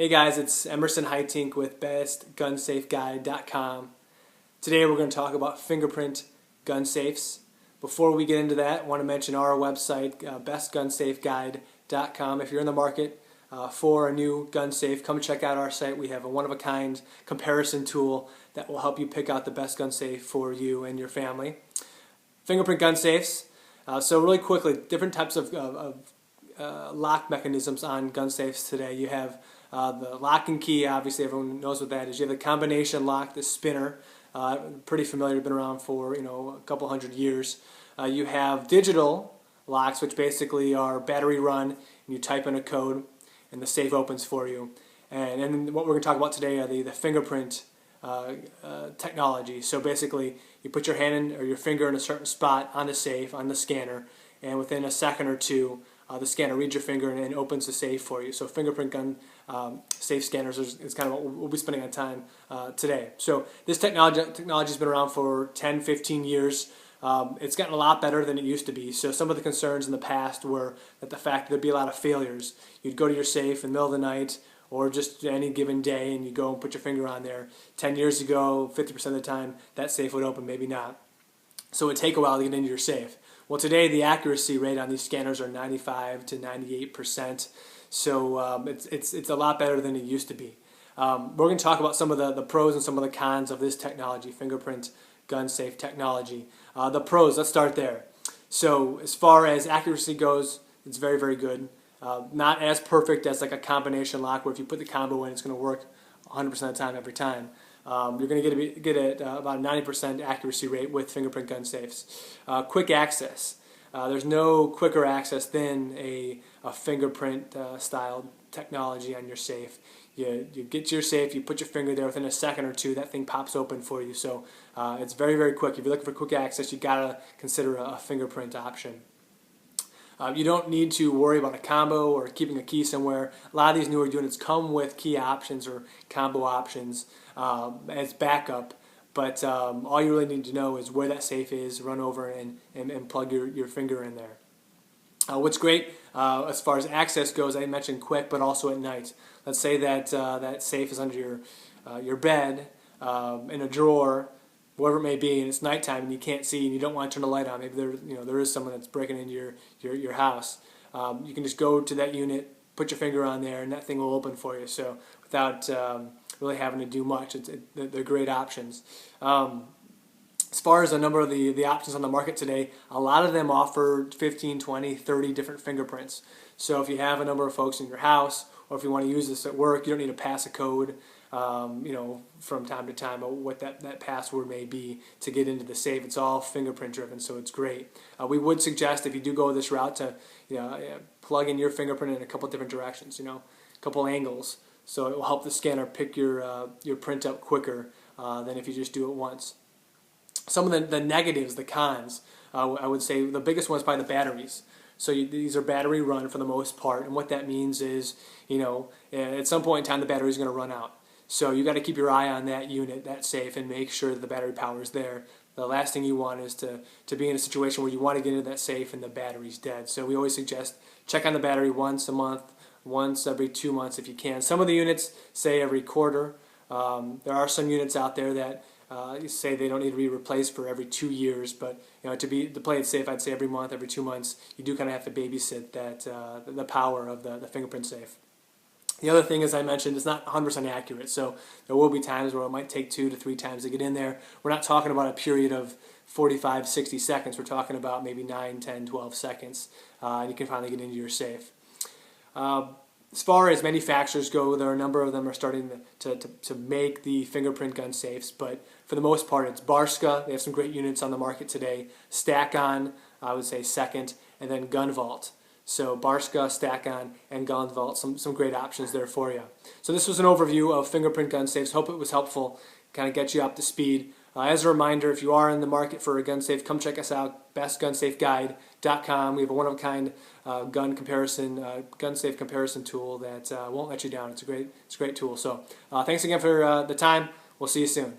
Hey guys, it's Emerson Heitink with bestgunsafeguide.com. Today we're going to talk about fingerprint gun safes. Before we get into that, I want to mention our website, bestgunsafeguide.com. If you're in the market for a new gun safe, come check out our site. We have a one-of-a-kind comparison tool that will help you pick out the best gun safe for you and your family. Fingerprint gun safes. So really quickly, different types of lock mechanisms on gun safes today. You have the lock and key. Obviously everyone knows what that is. You have the combination lock, the spinner, pretty familiar, been around for a couple hundred years. You have digital locks, which basically are battery run, and you type in a code and the safe opens for you. And what we're going to talk about today are the fingerprint technology. So basically you put your hand in, or your finger in a certain spot on the safe, on the scanner, and within a second or two the scanner reads your finger and opens the safe for you. So fingerprint gun safe scanners is kind of what we'll be spending on time today. So this technology's been around for 10, 15 years. It's gotten a lot better than it used to be. So some of the concerns in the past were that the fact that there'd be a lot of failures. You'd go to your safe in the middle of the night or just any given day and you go and put your finger on there. 10 years ago, 50% of the time that safe would open, maybe not. So it would take a while to get into your safe. Well, today the accuracy rate on these scanners are 95 to 98%, so it's a lot better than it used to be. We're going to talk about some of the pros and some of the cons of this technology, fingerprint gun safe technology. The pros, let's start there. So as far as accuracy goes, it's very, very good. Not as perfect as like a combination lock where if you put the combo in, it's going to work 100% of the time every time. You're going to get about a 90% accuracy rate with fingerprint gun safes. Quick access. There's no quicker access than a fingerprint style technology on your safe. You get to your safe, you put your finger there, within a second or two that thing pops open for you. So it's very, very quick. If you're looking for quick access, you've got to consider a fingerprint option. You don't need to worry about a combo or keeping a key somewhere. A lot of these newer units come with key options or combo options as backup, but all you really need to know is where that safe is, run over and plug your finger in there. What's great as far as access goes, I mentioned quick, but also at night. Let's say that that safe is under your bed, in a drawer, whatever it may be, and it's nighttime and you can't see and you don't want to turn the light on. Maybe there is someone that's breaking into your house. You can just go to that unit, put your finger on there, and that thing will open for you. So without really having to do much, they're great options. As far as a number of the options on the market today, a lot of them offer 15, 20, 30 different fingerprints. So if you have a number of folks in your house, or if you want to use this at work, you don't need to pass a code from time to time, or what that password may be to get into the safe. It's all fingerprint driven, so it's great. We would suggest, if you do go this route, to plug in your fingerprint in a couple different directions, a couple angles, so it will help the scanner pick your print up quicker than if you just do it once. Some of the negatives, the cons, I would say the biggest one is probably the batteries. So these are battery run for the most part, and what that means is, at some point in time the battery is going to run out. So you got to keep your eye on that unit, that safe, and make sure that the battery power is there. The last thing you want is to be in a situation where you want to get into that safe and the battery's dead. So we always suggest check on the battery once a month, once every 2 months if you can. Some of the units say every quarter. There are some units out there that say they don't need to be replaced for every 2 years, but to play it safe, I'd say every month, every 2 months, you do kind of have to babysit the power of the fingerprint safe. The other thing, as I mentioned, it's not 100% accurate, so there will be times where it might take 2 to 3 times to get in there. We're not talking about a period of 45, 60 seconds. We're talking about maybe 9, 10, 12 seconds, and you can finally get into your safe. As far as manufacturers go, there are a number of them are starting to make the fingerprint gun safes, but for the most part it's Barska. They have some great units on the market today. Stack-On, I would say second, and then Gun Vault. So Barska, Stack-On, and Gun Vault, some great options there for you. So this was an overview of fingerprint gun safes. Hope it was helpful, kind of get you up to speed. As a reminder, if you are in the market for a gun safe, come check us out, bestgunsafeguide.com. We have a one-of-a-kind gun safe comparison tool that won't let you down. It's a great tool. So thanks again for the time. We'll see you soon.